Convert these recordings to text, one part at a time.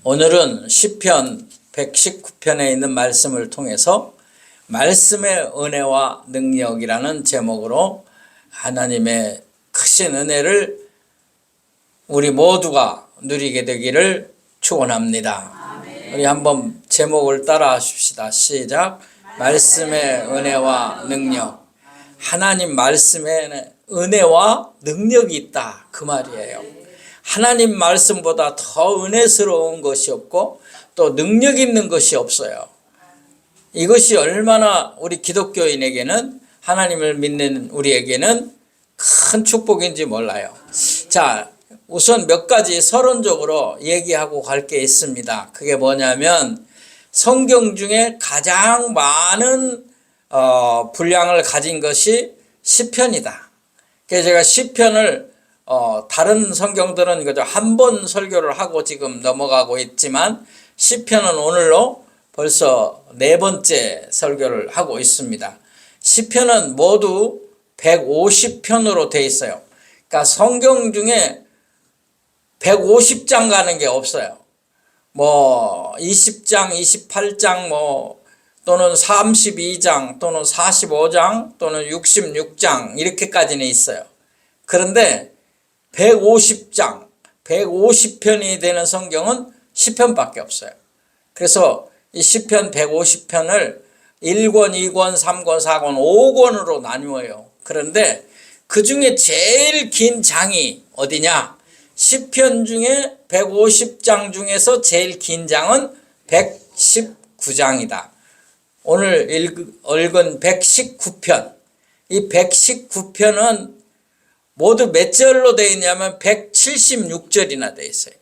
오늘은 시편 119편에 있는 말씀을 통해서 말씀의 은혜와 능력이라는 제목으로 하나님의 크신 은혜를 우리 모두가 누리게 되기를 축원합니다. 우리 한번 제목을 따라 하십시다. 시작. 말씀의 은혜와 능력. 하나님 말씀에 은혜와 능력이 있다, 그 말이에요. 하나님 말씀보다 더 은혜스러운 것이 없고 또 능력 있는 것이 없어요. 이것이 얼마나 우리 기독교인에게는, 하나님을 믿는 우리에게는 큰 축복인지 몰라요. 자, 우선 몇 가지 서론적으로 얘기하고 갈 게 있습니다. 그게 뭐냐면 성경 중에 가장 많은 분량을 가진 것이 시편이다. 그래서 제가 시편을 다른 성경들은 그저 한 번 설교를 하고 지금 넘어가고 있지만 시편은 오늘로 벌써 4번째 설교를 하고 있습니다. 시편은 모두 150편으로 되어 있어요. 그러니까 성경 중에 150장 가는 게 없어요. 뭐 20장, 28장 또는 32장 또는 45장 또는 66장 이렇게까지는 있어요. 그런데 150장, 150편이 되는 성경은 시편밖에 없어요. 그래서 이 시편 150편을 1권, 2권, 3권, 4권, 5권으로 나누어요. 그런데 그 중에 제일 긴 장이 어디냐? 시편 중에 150장 중에서 제일 긴 장은 119장이다. 오늘 읽은 119편. 이 119편은 모두 몇 절로 되어 있냐면 176절이나 되어 있어요.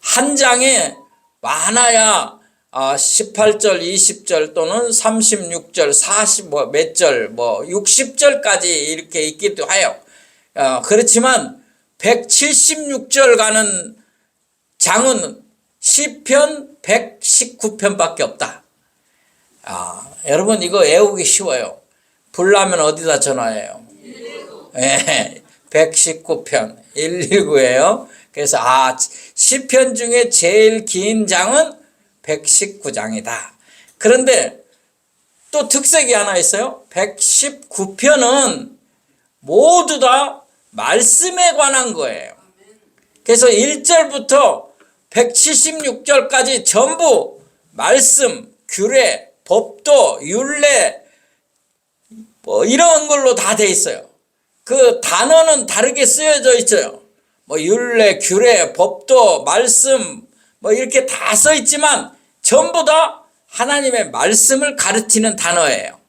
한 장에 많아야 18절, 20절 또는 36절, 40 몇 절, 60절까지 이렇게 있기도 해요. 그렇지만 176절 가는 장은 시편 119편밖에 없다. 여러분 이거 외우기 쉬워요. 불나면 어디다 전화해요? 119편 119예요. 그래서 시편 중에 제일 긴 장은 119장이다. 그런데 또 특색이 하나 있어요. 119편은 모두 다 말씀에 관한 거예요. 그래서 1절부터 176절까지 전부 말씀, 규례, 법도, 율례 이런 걸로 다 돼 있어요. 그 단어는 다르게 쓰여져 있어요. 율례, 규례, 법도, 말씀 이렇게 다 써 있지만 전부 다 하나님의 말씀을 가르치는 단어예요.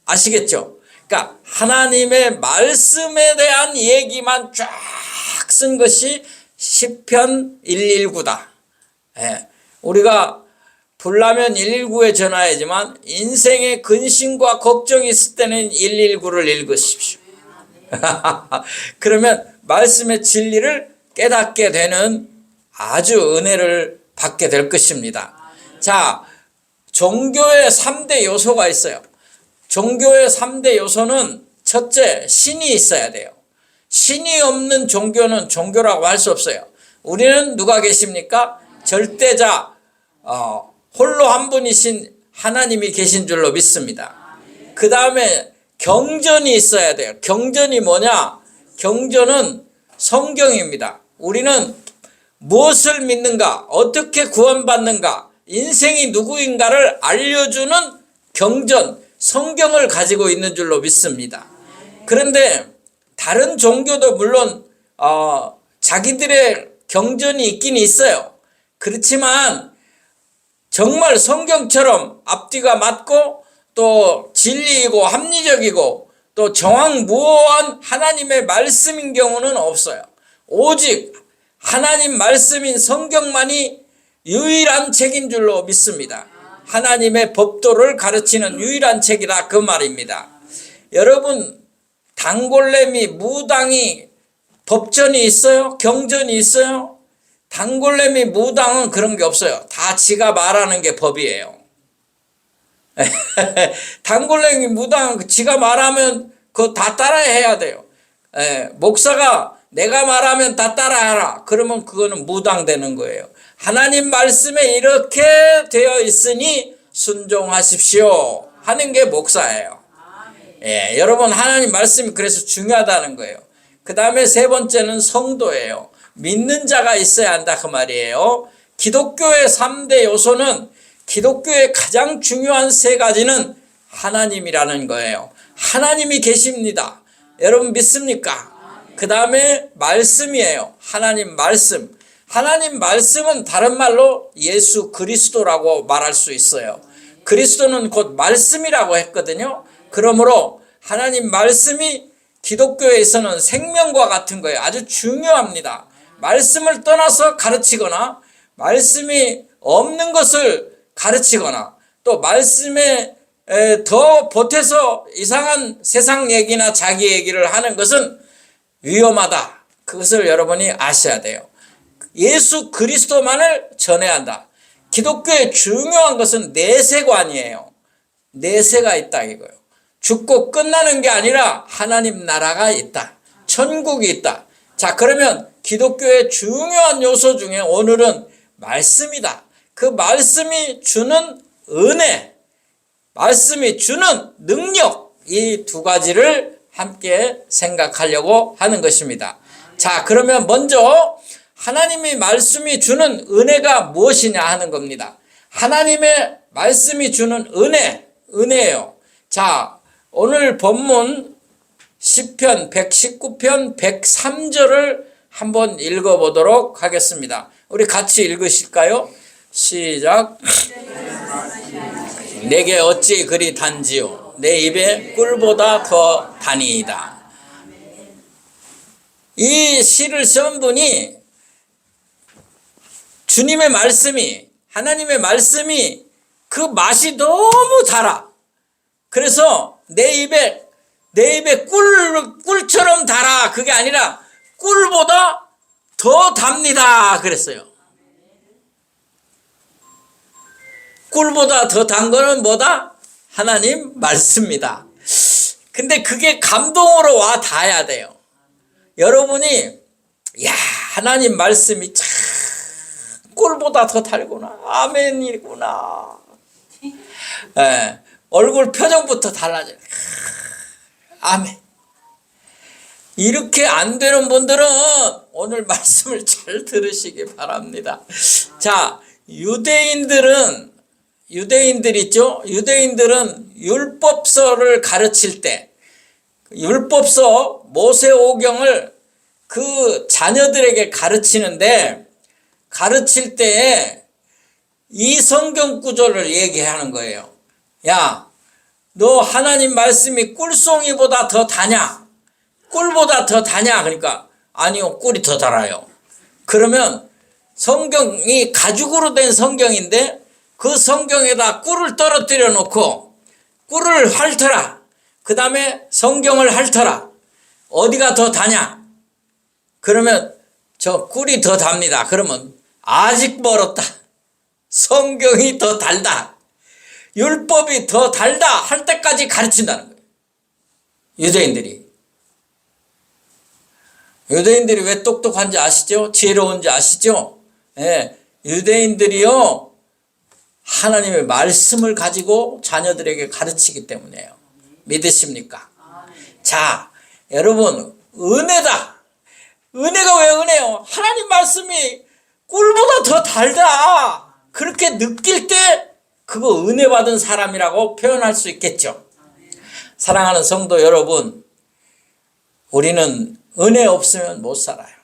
아시겠죠? 그러니까 하나님의 말씀에 대한 얘기만 쫙 쓴 것이 시편 119다. 우리가 불나면 119에 전화하지만 인생의 근심과 걱정이 있을 때는 119를 읽으십시오. 그러면 말씀의 진리를 깨닫게 되는 아주 은혜를 받게 될 것입니다. 자, 종교의 3대 요소가 있어요. 종교의 3대 요소는 첫째, 신이 있어야 돼요. 신이 없는 종교는 종교라고 할 수 없어요. 우리는 누가 계십니까? 절대자, 홀로 한 분이신 하나님이 계신 줄로 믿습니다. 그 다음에 경전이 있어야 돼요. 경전이 뭐냐? 경전은 성경입니다. 우리는 무엇을 믿는가? 어떻게 구원받는가? 인생이 누구인가를 알려주는 경전, 성경을 가지고 있는 줄로 믿습니다. 그런데 다른 종교도 물론 자기들의 경전이 있긴 있어요. 그렇지만 정말 성경처럼 앞뒤가 맞고 또 진리이고 합리적이고 또 정확무오한 하나님의 말씀인 경우는 없어요. 오직 하나님 말씀인 성경만이 유일한 책인 줄로 믿습니다. 하나님의 법도를 가르치는 유일한 책이다, 그 말입니다. 여러분, 단골레미, 무당이 법전이 있어요? 경전이 있어요? 단골레미, 무당은 그런 게 없어요. 다 지가 말하는 게 법이에요. 단골랭이 무당 지가 말하면 그거 다 따라야 돼요. 목사가 내가 말하면 다 따라하라. 그러면 그거는 무당되는 거예요. 하나님 말씀에 이렇게 되어 있으니 순종하십시오 하는 게 목사예요. 예, 여러분 하나님 말씀이 그래서 중요하다는 거예요. 그 다음에 세 번째는 성도예요. 믿는 자가 있어야 한다 그 말이에요. 기독교의 3대 요소는 기독교의 가장 중요한 세 가지는 하나님이라는 거예요. 하나님이 계십니다. 여러분 믿습니까? 그 다음에 말씀이에요. 하나님 말씀. 하나님 말씀은 다른 말로 예수 그리스도라고 말할 수 있어요. 그리스도는 곧 말씀이라고 했거든요. 그러므로 하나님 말씀이 기독교에서는 생명과 같은 거예요. 아주 중요합니다. 말씀을 떠나서 가르치거나 말씀이 없는 것을 가르치거나 또 말씀에 더 보태서 이상한 세상 얘기나 자기 얘기를 하는 것은 위험하다. 그것을 여러분이 아셔야 돼요. 예수 그리스도만을 전해야 한다. 기독교의 중요한 것은 내세관이에요. 내세가 있다 이거예요. 죽고 끝나는 게 아니라 하나님 나라가 있다. 천국이 있다. 자, 그러면 기독교의 중요한 요소 중에 오늘은 말씀이다. 그 말씀이 주는 은혜, 말씀이 주는 능력, 이 두 가지를 함께 생각하려고 하는 것입니다. 자, 그러면 먼저 하나님의 말씀이 주는 은혜가 무엇이냐 하는 겁니다. 하나님의 말씀이 주는 은혜예요. 자, 오늘 본문 시편 119편 103절을 한번 읽어보도록 하겠습니다. 우리 같이 읽으실까요? 시작. 내게 어찌 그리 단지요 내 입에 꿀보다 더 다니이다. 이 시를 쓴 분이 주님의 말씀이, 하나님의 말씀이 그 맛이 너무 달아. 그래서 내 입에 꿀처럼 달아. 그게 아니라 꿀보다 더 답니다. 그랬어요. 꿀보다 더 단 거는 뭐다? 하나님 말씀입니다. 근데 그게 감동으로 와 닿아야 돼요. 여러분이 야, 하나님 말씀이 참 꿀보다 더 달구나. 아멘이구나. 예, 얼굴 표정부터 달라져요. 아멘. 이렇게 안 되는 분들은 오늘 말씀을 잘 들으시기 바랍니다. 자, 유대인들 있죠? 유대인들은 율법서를 가르칠 때 율법서 모세오경을 그 자녀들에게 가르치는데 가르칠 때에 이 성경 구절을 얘기하는 거예요. 야, 너 하나님 말씀이 꿀송이보다 더 다냐? 꿀보다 더 다냐? 그러니까 아니요, 꿀이 더 달아요. 그러면 성경이 가죽으로 된 성경인데 그 성경에다 꿀을 떨어뜨려 놓고 꿀을 핥어라. 그 다음에 성경을 핥어라. 어디가 더 다냐? 그러면 저 꿀이 더 답니다. 그러면 아직 멀었다. 성경이 더 달다. 율법이 더 달다 할 때까지 가르친다는 거예요. 유대인들이 왜 똑똑한지 아시죠? 지혜로운지 아시죠? 예, 유대인들이요 하나님의 말씀을 가지고 자녀들에게 가르치기 때문에요. 믿으십니까? 자, 여러분 은혜다. 은혜가 왜 은혜요? 하나님 말씀이 꿀보다 더 달다. 그렇게 느낄 때 그거 은혜 받은 사람이라고 표현할 수 있겠죠. 사랑하는 성도 여러분, 우리는 은혜 없으면 못 살아요.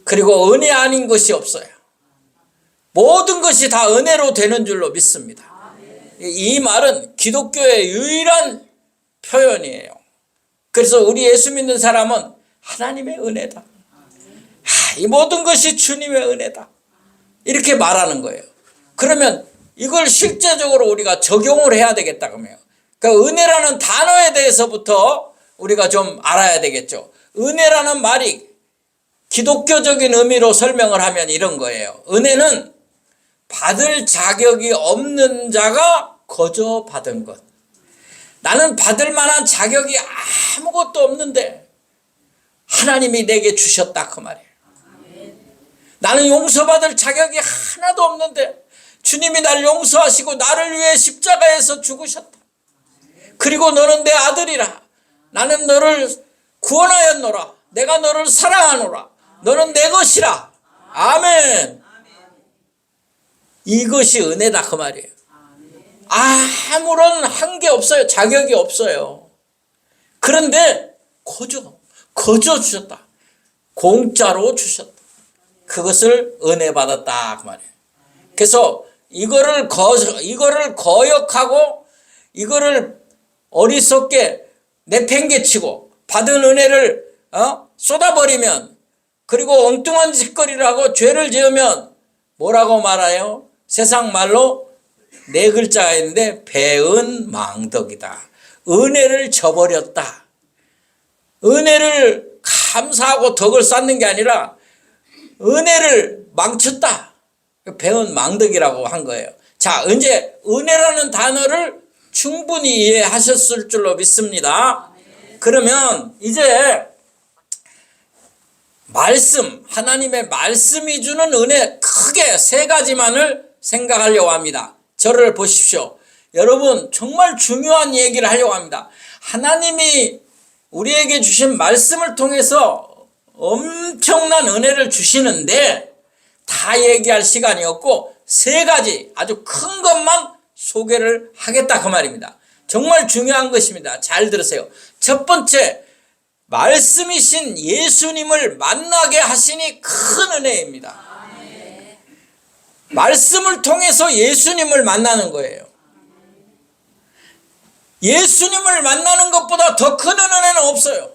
그리고 은혜 아닌 것이 없어요. 모든 것이 다 은혜로 되는 줄로 믿습니다. 이 말은 기독교의 유일한 표현이에요. 그래서 우리 예수 믿는 사람은 하나님의 은혜다. 이 모든 것이 주님의 은혜다. 이렇게 말하는 거예요. 그러면 이걸 실제적으로 우리가 적용을 해야 되겠다 그러면. 그러니까 은혜라는 단어에 대해서부터 우리가 좀 알아야 되겠죠. 은혜라는 말이 기독교적인 의미로 설명을 하면 이런 거예요. 은혜는 받을 자격이 없는 자가 거저 받은 것. 나는 받을 만한 자격이 아무것도 없는데 하나님이 내게 주셨다 그 말이에요. 나는 용서받을 자격이 하나도 없는데 주님이 날 용서하시고 나를 위해 십자가에서 죽으셨다. 그리고 너는 내 아들이라. 나는 너를 구원하였노라. 내가 너를 사랑하노라. 너는 내 것이라. 아멘. 이것이 은혜다 그 말이에요. 아무런 한계 없어요. 자격이 없어요. 그런데 거저 주셨다. 공짜로 주셨다. 그것을 은혜 받았다 그 말이에요. 그래서 이거를 거역하고 이거를 어리석게 내팽개치고 받은 은혜를 쏟아버리면, 그리고 엉뚱한 짓거리를 하고 죄를 지으면 뭐라고 말해요? 세상 말로 네 글자가 있는데 배은망덕이다. 은혜를 저버렸다. 은혜를 감사하고 덕을 쌓는 게 아니라 은혜를 망쳤다. 배은망덕이라고 한 거예요. 자, 이제 은혜라는 단어를 충분히 이해하셨을 줄로 믿습니다. 그러면 이제 말씀, 하나님의 말씀이 주는 은혜 크게 세 가지만을 생각하려고 합니다. 저를 보십시오. 여러분, 정말 중요한 얘기를 하려고 합니다. 하나님이 우리에게 주신 말씀을 통해서 엄청난 은혜를 주시는데 다 얘기할 시간이 없고 세 가지 아주 큰 것만 소개를 하겠다 그 말입니다. 정말 중요한 것입니다. 잘 들으세요. 첫 번째, 말씀이신 예수님을 만나게 하시니 큰 은혜입니다. 말씀을 통해서 예수님을 만나는 거예요. 예수님을 만나는 것보다 더 큰 은혜는 없어요.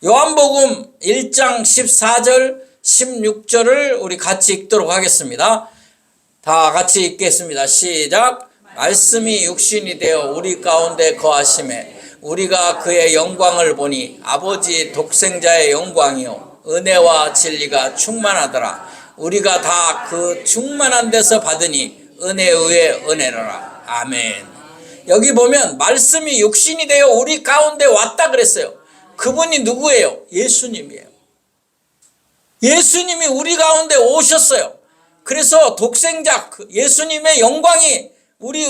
요한복음 1장 14절 16절을 우리 같이 읽도록 하겠습니다. 다 같이 읽겠습니다. 시작. 말씀이 육신이 되어 우리 가운데 거하심에 우리가 그의 영광을 보니 아버지 독생자의 영광이요 은혜와 진리가 충만하더라. 우리가 다 그 충만한 데서 받으니 은혜 위에 은혜로라. 아멘. 여기 보면 말씀이 육신이 되어 우리 가운데 왔다 그랬어요. 그분이 누구예요? 예수님이에요. 예수님이 우리 가운데 오셨어요. 그래서 독생자 예수님의 영광이 우리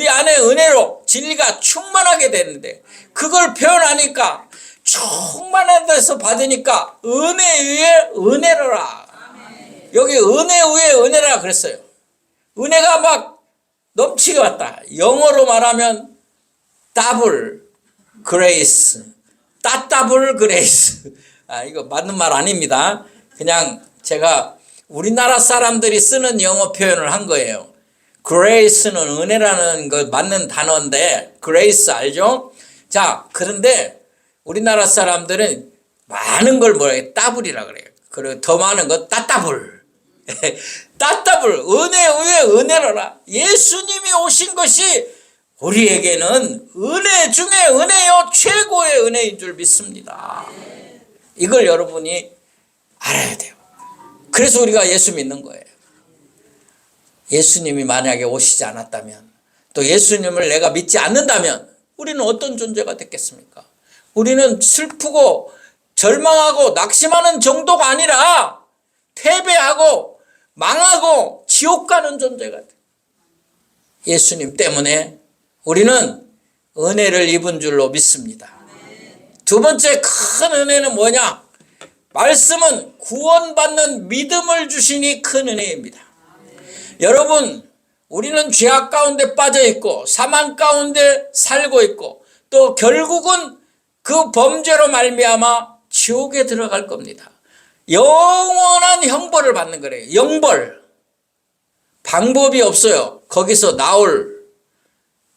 안에 은혜로 진리가 충만하게 되는데, 그걸 표현하니까 충만한 데서 받으니까 은혜 위에 은혜로라. 여기 은혜 위에 은혜라 그랬어요. 은혜가 막 넘치게 왔다. 영어로 말하면 더블 그레이스, 따더블 그레이스. 이거 맞는 말 아닙니다. 그냥 제가 우리나라 사람들이 쓰는 영어 표현을 한 거예요. 그레이스는 은혜라는 거 맞는 단어인데, 그레이스 알죠? 자, 그런데 우리나라 사람들은 많은 걸 뭐라 해요? 더블이라 그래요. 그리고 더 많은 거 따더블. 따더블, 은혜 위에 은혜로라. 예수님이 오신 것이 우리에게는 은혜 중에 은혜요 최고의 은혜인 줄 믿습니다. 이걸 여러분이 알아야 돼요. 그래서 우리가 예수 믿는 거예요. 예수님이 만약에 오시지 않았다면, 또 예수님을 내가 믿지 않는다면 우리는 어떤 존재가 됐겠습니까? 우리는 슬프고 절망하고 낙심하는 정도가 아니라 패배하고 망하고 지옥 가는 존재가 돼. 예수님 때문에 우리는 은혜를 입은 줄로 믿습니다. 두 번째 큰 은혜는 뭐냐? 말씀은 구원받는 믿음을 주시니 큰 은혜입니다. 여러분, 우리는 죄악 가운데 빠져 있고 사망 가운데 살고 있고 또 결국은 그 범죄로 말미암아 지옥에 들어갈 겁니다. 영원한 형벌을 받는 거래요. 영벌. 방법이 없어요. 거기서 나올.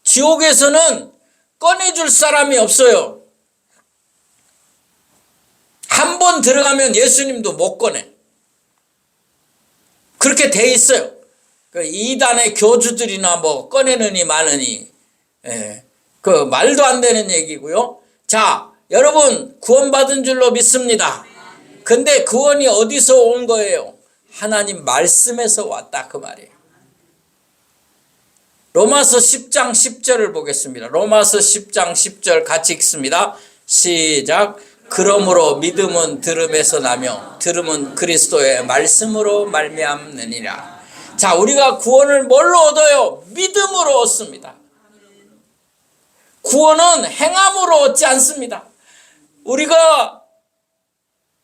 지옥에서는 꺼내줄 사람이 없어요. 한 번 들어가면 예수님도 못 꺼내. 그렇게 돼 있어요. 이단의 교주들이나 뭐 꺼내느니 마느니, 그 말도 안 되는 얘기고요. 자, 여러분 구원받은 줄로 믿습니다. 근데 구원이 어디서 온 거예요? 하나님 말씀에서 왔다 그 말이에요. 로마서 10장 10절을 보겠습니다. 로마서 10장 10절 같이 읽습니다. 시작. 그러므로 믿음은 들음에서 나며 들음은 그리스도의 말씀으로 말미암느니라. 자, 우리가 구원을 뭘로 얻어요? 믿음으로 얻습니다. 구원은 행함으로 얻지 않습니다. 우리가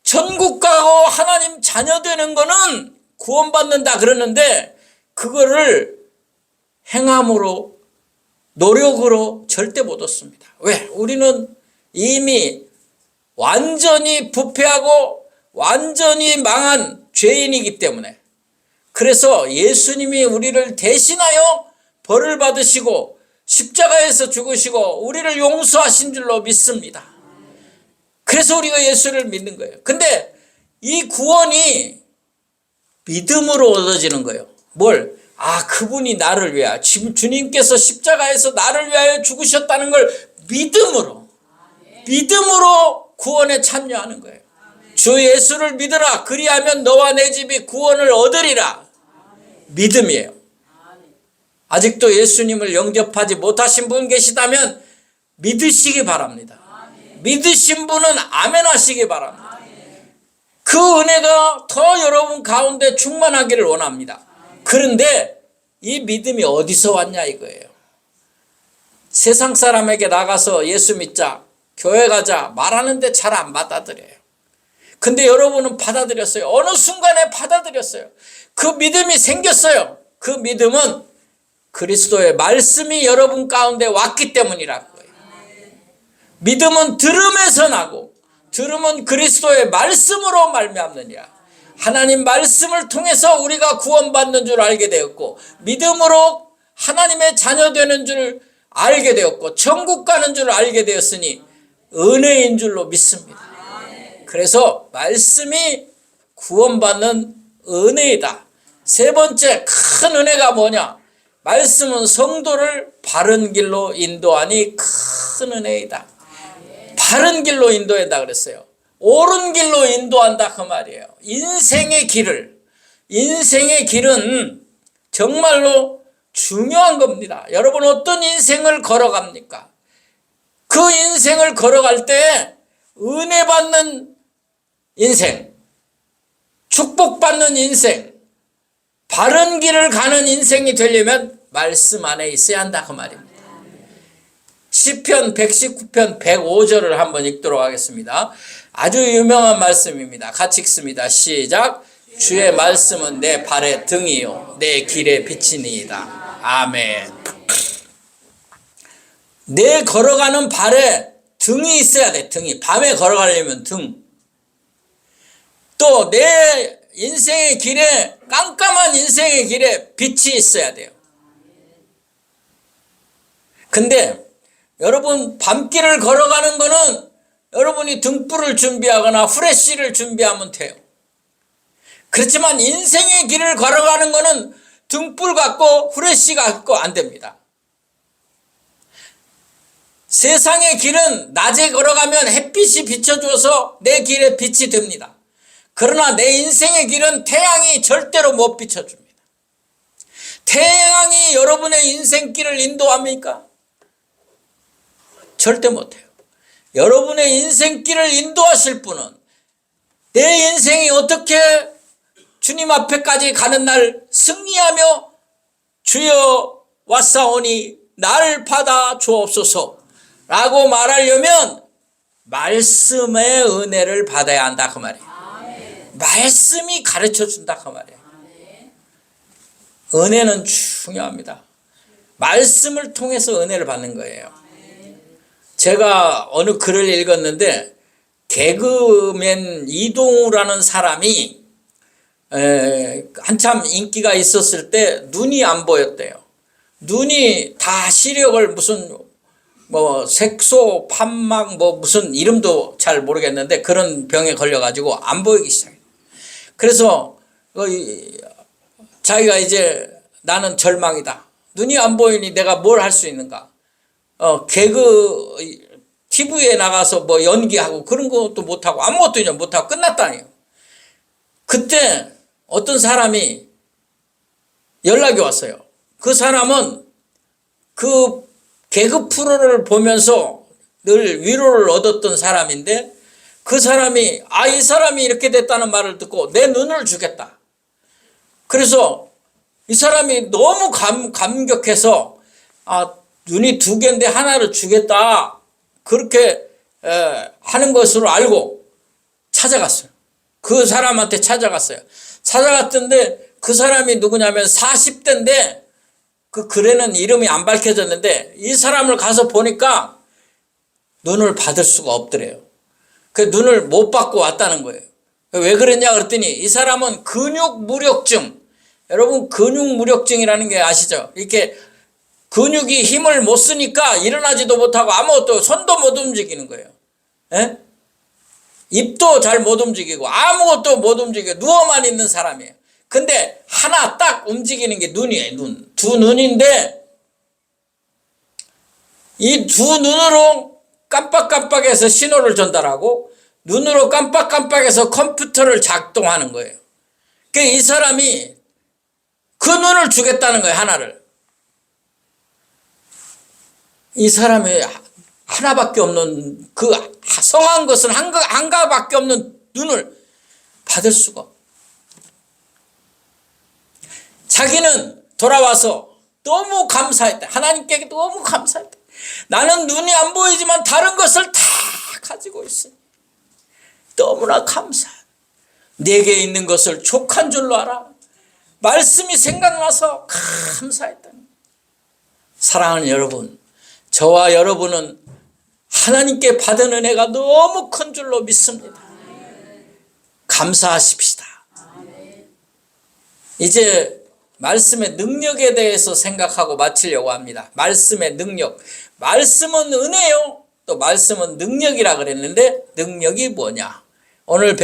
천국 가고 하나님 자녀 되는 거는 구원받는다 그러는데 그거를 행함으로, 노력으로 절대 못 얻습니다. 왜? 우리는 이미 완전히 부패하고 완전히 망한 죄인이기 때문에. 그래서 예수님이 우리를 대신하여 벌을 받으시고 십자가에서 죽으시고 우리를 용서하신 줄로 믿습니다. 그래서 우리가 예수를 믿는 거예요. 근데 이 구원이 믿음으로 얻어지는 거예요. 뭘? 아, 그분이 나를 위하여, 주님께서 십자가에서 나를 위하여 죽으셨다는 걸 믿음으로 구원에 참여하는 거예요. 주 예수를 믿으라. 그리하면 너와 내 집이 구원을 얻으리라. 믿음이에요. 아직도 예수님을 영접하지 못하신 분 계시다면 믿으시기 바랍니다. 믿으신 분은 아멘 하시기 바랍니다. 그 은혜가 더 여러분 가운데 충만하기를 원합니다. 그런데 이 믿음이 어디서 왔냐 이거예요. 세상 사람에게 나가서 예수 믿자, 교회 가자 말하는데 잘 안 받아들여요. 근데 여러분은 받아들였어요. 어느 순간에 받아들였어요. 그 믿음이 생겼어요. 그 믿음은 그리스도의 말씀이 여러분 가운데 왔기 때문이라고요. 믿음은 들음에서 나고 들음은 그리스도의 말씀으로 말미암느니라. 하나님 말씀을 통해서 우리가 구원받는 줄 알게 되었고 믿음으로 하나님의 자녀 되는 줄 알게 되었고 천국 가는 줄 알게 되었으니 은혜인 줄로 믿습니다. 그래서 말씀이 구원받는 은혜이다. 세 번째 큰 은혜가 뭐냐? 말씀은 성도를 바른 길로 인도하니 큰 은혜이다. 바른 길로 인도한다 그랬어요. 옳은 길로 인도한다 그 말이에요. 인생의 길은 정말로 중요한 겁니다. 여러분 어떤 인생을 걸어갑니까? 그 인생을 걸어갈 때 은혜 받는 인생, 축복받는 인생, 바른 길을 가는 인생이 되려면 말씀 안에 있어야 한다 그 말입니다. 시편 119편 105절을 한번 읽도록 하겠습니다. 아주 유명한 말씀입니다. 같이 읽습니다. 시작. 주의 말씀은 내 발의 등이요 내 길의 빛이니이다. 아멘. 내 걸어가는 발에 등이 있어야 돼. 등이. 밤에 걸어가려면 등. 또 내 인생의 길에, 깜깜한 인생의 길에 빛이 있어야 돼요. 근데 여러분 밤길을 걸어가는 거는 여러분이 등불을 준비하거나 후레쉬를 준비하면 돼요. 그렇지만 인생의 길을 걸어가는 거는 등불 갖고 후레쉬 갖고 안 됩니다. 세상의 길은 낮에 걸어가면 햇빛이 비춰줘서 내 길에 빛이 됩니다. 그러나 내 인생의 길은 태양이 절대로 못 비춰줍니다. 태양이 여러분의 인생길을 인도합니까? 절대 못해요. 여러분의 인생길을 인도하실 분은 내 인생이 어떻게 주님 앞에까지 가는 날 승리하며 주여 왔사오니 나를 받아 주옵소서 라고 말하려면 말씀의 은혜를 받아야 한다 그 말이에요. 말씀이 가르쳐 준다 그 말이에요. 은혜는 중요합니다. 말씀을 통해서 은혜를 받는 거예요. 제가 어느 글을 읽었는데 개그맨 이동우라는 사람이 한참 인기가 있었을 때 눈이 안 보였대요. 눈이 다 시력을 무슨 색소 판막 무슨 이름도 잘 모르겠는데 그런 병에 걸려가지고 안 보이기 시작해요. 그래서 자기가 이제 나는 절망이다. 눈이 안 보이니 내가 뭘 할 수 있는가? 개그 TV에 나가서 연기하고 그런 것도 못하고 아무것도 이제 못하고 끝났다니요. 그때 어떤 사람이 연락이 왔어요. 그 사람은 그 개그 프로를 보면서 늘 위로를 얻었던 사람인데 그 사람이 이 사람이 이렇게 됐다는 말을 듣고 내 눈을 주겠다. 그래서 이 사람이 너무 감격해서 눈이 두 개인데 하나를 주겠다. 그렇게 하는 것으로 알고 찾아갔어요. 그 사람한테 찾아갔어요. 찾아갔던데 그 사람이 누구냐면 40대인데 그 글에는 이름이 안 밝혀졌는데 이 사람을 가서 보니까 눈을 받을 수가 없더래요. 그 눈을 못 받고 왔다는 거예요. 왜 그랬냐 그랬더니 이 사람은 근육무력증. 여러분 근육무력증이라는 게 아시죠? 이렇게 근육이 힘을 못 쓰니까 일어나지도 못하고 아무것도 손도 못 움직이는 거예요. 에? 입도 잘 못 움직이고 아무것도 못 움직이고 누워만 있는 사람이에요. 근데 하나 딱 움직이는 게 눈이에요. 눈. 두 눈인데 이 두 눈으로 깜빡깜빡해서 신호를 전달하고 눈으로 깜빡깜빡해서 컴퓨터를 작동하는 거예요. 그러니까 이 사람이 그 눈을 주겠다는 거예요. 하나를. 이 사람이 하나밖에 없는 그 성한 것은 한가밖에 없는 눈을 받을 수가 없어요. 자기는 돌아와서 너무 감사했다. 하나님께 너무 감사했다. 나는 눈이 안 보이지만 다른 것을 다 가지고 있으니 너무나 감사해. 내게 있는 것을 족한 줄로 알아. 말씀이 생각나서 감사했다. 사랑하는 여러분, 저와 여러분은 하나님께 받은 은혜가 너무 큰 줄로 믿습니다. 감사하십시다. 이제 말씀의 능력에 대해서 생각하고 마치려고 합니다. 말씀의 능력. 말씀은 은혜요. 또 말씀은 능력이라 그랬는데 능력이 뭐냐? 오늘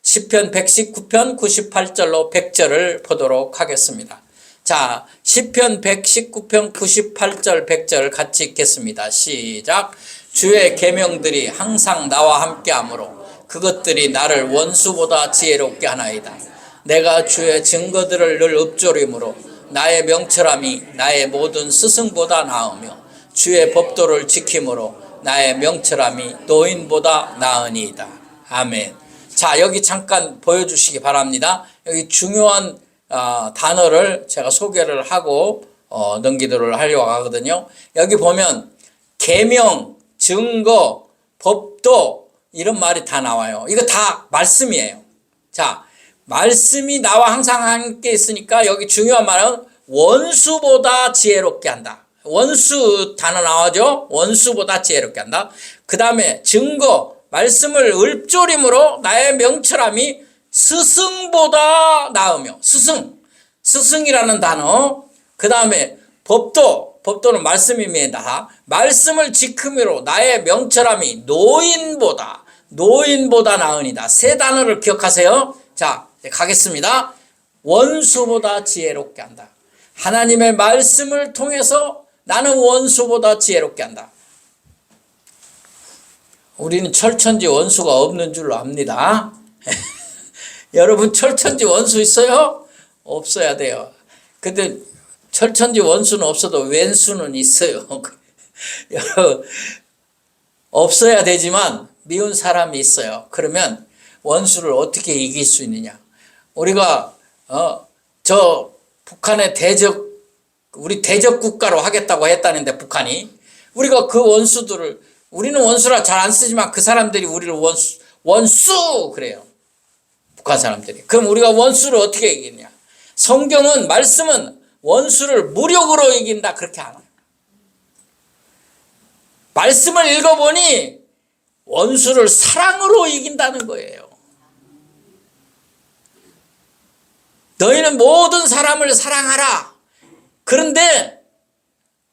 시편 119편 98절로 100절을 보도록 하겠습니다. 자, 시편 119편 98절 100절 같이 읽겠습니다. 시작. 주의 계명들이 항상 나와 함께하므로 그것들이 나를 원수보다 지혜롭게 하나이다. 내가 주의 증거들을 늘 읊조림으로 나의 명철함이 나의 모든 스승보다 나으며 주의 법도를 지킴으로 나의 명철함이 노인보다 나으니이다. 아멘. 자, 여기 잠깐 보여주시기 바랍니다. 여기 중요한 단어를 제가 소개를 하고 넘기도록 하려고 하거든요. 여기 보면 계명, 증거, 법도 이런 말이 다 나와요. 이거 다 말씀이에요. 자, 말씀이 나와 항상 함께 있으니까 여기 중요한 말은 원수보다 지혜롭게 한다. 원수 단어 나오죠? 원수보다 지혜롭게 한다. 그 다음에 증거, 말씀을 읊조림으로 나의 명철함이 스승보다 나으며 스승이라는 단어. 그 다음에 법도는 말씀입니다. 말씀을 지킴으로 나의 명철함이 노인보다 나으니다. 세 단어를 기억하세요. 자, 가겠습니다. 원수보다 지혜롭게 한다. 하나님의 말씀을 통해서 나는 원수보다 지혜롭게 한다. 우리는 철천지 원수가 없는 줄로 압니다. 여러분 철천지 원수 있어요? 없어야 돼요. 근데 철천지 원수는 없어도 왼수는 있어요. 여러분 없어야 되지만 미운 사람이 있어요. 그러면 원수를 어떻게 이길 수 있느냐? 우리가 저 북한의 우리 대적 국가로 하겠다고 했다는데 북한이 우리가 그 원수들을 우리는 원수라 잘 안 쓰지만 그 사람들이 우리를 원수 그래요. 북한 사람들이. 그럼 우리가 원수를 어떻게 이기냐? 성경은 말씀은 원수를 무력으로 이긴다 그렇게 안 해요. 말씀을 읽어보니 원수를 사랑으로 이긴다는 거예요. 너희는 모든 사람을 사랑하라. 그런데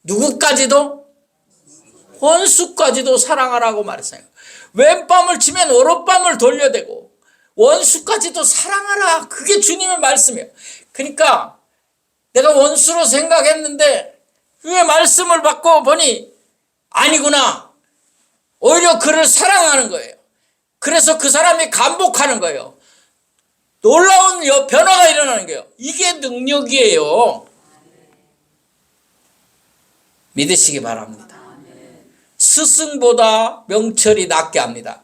누구까지도? 원수까지도 사랑하라고 말했어요. 왼밤을 치면 오른밤을 돌려대고 원수까지도 사랑하라. 그게 주님의 말씀이에요. 그러니까 내가 원수로 생각했는데 왜 말씀을 받고 보니 아니구나. 오히려 그를 사랑하는 거예요. 그래서 그 사람이 감복하는 거예요. 놀라운 변화가 일어나는 거예요. 이게 능력이에요. 믿으시기 바랍니다. 스승보다 명철이 낫게 합니다.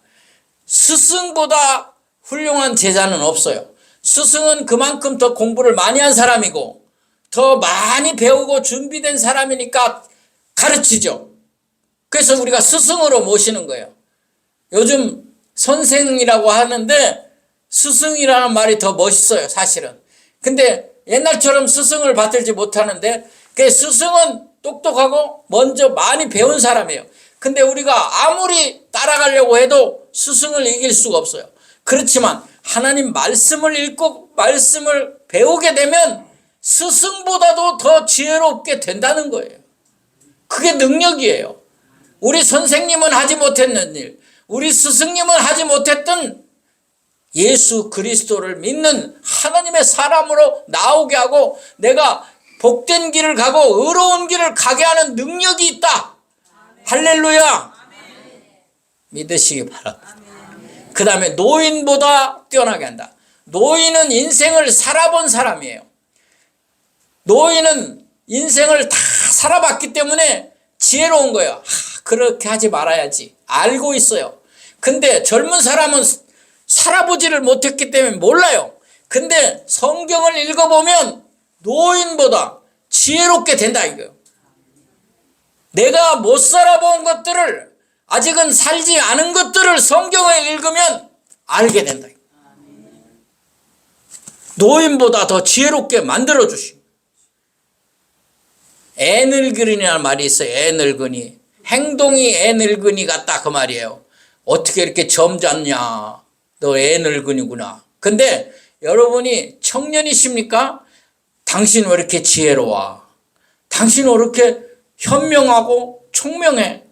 스승보다 훌륭한 제자는 없어요. 스승은 그만큼 더 공부를 많이 한 사람이고 더 많이 배우고 준비된 사람이니까 가르치죠. 그래서 우리가 스승으로 모시는 거예요. 요즘 선생이라고 하는데 스승이라는 말이 더 멋있어요, 사실은. 근데 옛날처럼 스승을 받들지 못하는데 그 스승은 똑똑하고 먼저 많이 배운 사람이에요. 근데 우리가 아무리 따라가려고 해도 스승을 이길 수가 없어요. 그렇지만 하나님 말씀을 읽고 말씀을 배우게 되면 스승보다도 더 지혜롭게 된다는 거예요. 그게 능력이에요. 우리 선생님은 하지 못했는 일, 우리 스승님은 하지 못했던 예수 그리스도를 믿는 하나님의 사람으로 나오게 하고 내가 복된 길을 가고 의로운 길을 가게 하는 능력이 있다. 할렐루야. 믿으시기 바랍니다. 그 다음에 노인보다 뛰어나게 한다. 노인은 인생을 살아본 사람이에요. 노인은 인생을 다 살아봤기 때문에 지혜로운 거예요. 그렇게 하지 말아야지. 알고 있어요. 근데 젊은 사람은 살아보지를 못했기 때문에 몰라요. 근데 성경을 읽어보면 노인보다 지혜롭게 된다 이거예요. 내가 못 살아본 것들을 아직은 살지 않은 것들을 성경을 읽으면 알게 된다. 노인보다 더 지혜롭게 만들어주시고 애늙은이라는 말이 있어요. 애늙은이. 행동이 애늙은이 같다 그 말이에요. 어떻게 이렇게 점잖냐. 너 애늙은이구나. 근데 여러분이 청년이십니까? 당신 왜 이렇게 지혜로워? 당신 왜 이렇게 현명하고 총명해?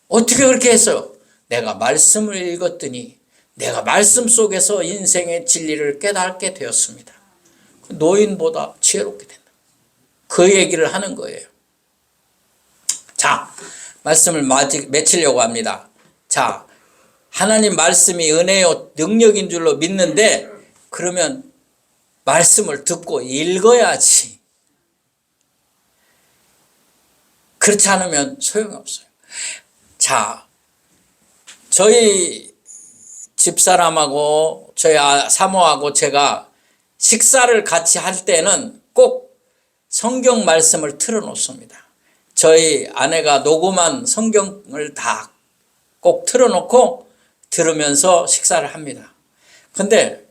어떻게 그렇게 했어요? 내가 말씀을 읽었더니 내가 말씀 속에서 인생의 진리를 깨닫게 되었습니다. 노인보다 지혜롭게 된다. 그 얘기를 하는 거예요. 자, 말씀을 맺히려고 합니다. 자, 하나님 말씀이 은혜요 능력인 줄로 믿는데 그러면 말씀을 듣고 읽어야지. 그렇지 않으면 소용이 없어요. 자, 저희 집사람하고 저희 사모하고 제가 식사를 같이 할 때는 꼭 성경 말씀을 틀어놓습니다. 저희 아내가 녹음한 성경을 다 꼭 틀어놓고 들으면서 식사를 합니다. 근데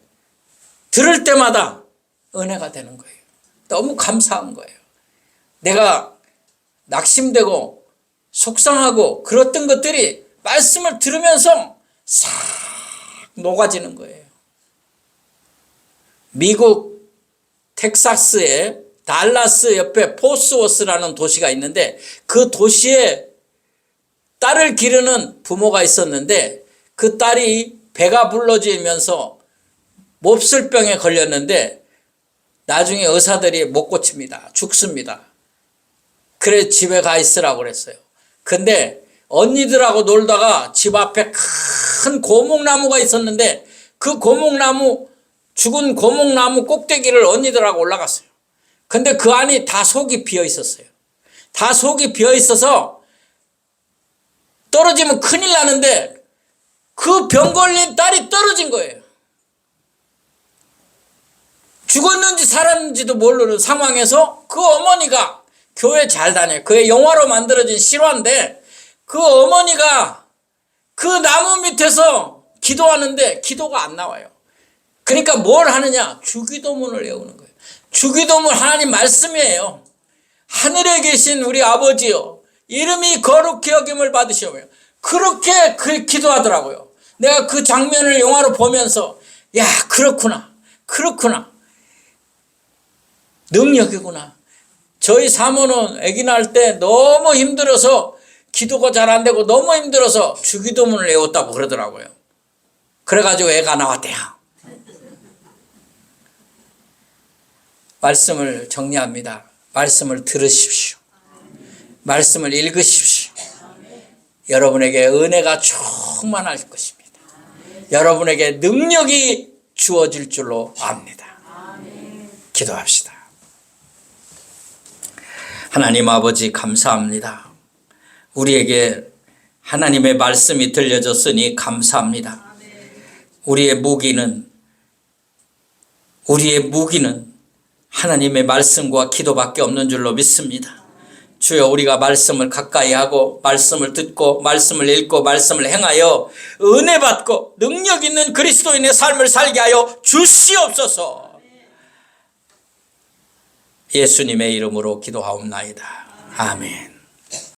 들을 때마다 은혜가 되는 거예요. 너무 감사한 거예요. 내가 낙심되고 속상하고 그랬던 것들이 말씀을 들으면서 싹 녹아지는 거예요. 미국 텍사스에 달라스 옆에 포스워스라는 도시가 있는데 그 도시에 딸을 기르는 부모가 있었는데 그 딸이 배가 불러지면서 몹쓸병에 걸렸는데 나중에 의사들이 못 고칩니다. 죽습니다. 그래 집에 가 있으라고 그랬어요. 근데 언니들하고 놀다가 집 앞에 큰 고목나무가 있었는데 그 고목나무 죽은 고목나무 꼭대기를 언니들하고 올라갔어요. 근데 그 안이 다 속이 비어 있었어요. 다 속이 비어 있어서 떨어지면 큰일 나는데 그 병 걸린 딸이 떨어진 거예요. 죽었는지 살았는지도 모르는 상황에서 그 어머니가 교회 잘 다녀요. 그의 영화로 만들어진 실화인데 그 어머니가 그 나무 밑에서 기도하는데 기도가 안 나와요. 그러니까 뭘 하느냐? 주기도문을 외우는 거예요. 주기도문 하나님 말씀이에요. 하늘에 계신 우리 아버지요 이름이 거룩히 여김을 받으시오며 그렇게 기도하더라고요. 내가 그 장면을 영화로 보면서 야 그렇구나 능력이구나. 저희 사모는 아기 낳을 때 너무 힘들어서 기도가 잘 안 되고 너무 힘들어서 주기도문을 외웠다고 그러더라고요. 그래가지고 애가 나왔대요. 말씀을 정리합니다. 말씀을 들으십시오. 말씀을 읽으십시오. 여러분에게 은혜가 충만할 것입니다. 여러분에게 능력이 주어질 줄로 압니다. 기도합시다. 하나님 아버지 감사합니다. 우리에게 하나님의 말씀이 들려졌으니 감사합니다. 우리의 무기는 하나님의 말씀과 기도밖에 없는 줄로 믿습니다. 주여, 우리가 말씀을 가까이 하고 말씀을 듣고 말씀을 읽고 말씀을 행하여 은혜 받고 능력 있는 그리스도인의 삶을 살게 하여 주시옵소서. 예수님의 이름으로 기도하옵나이다. 아멘.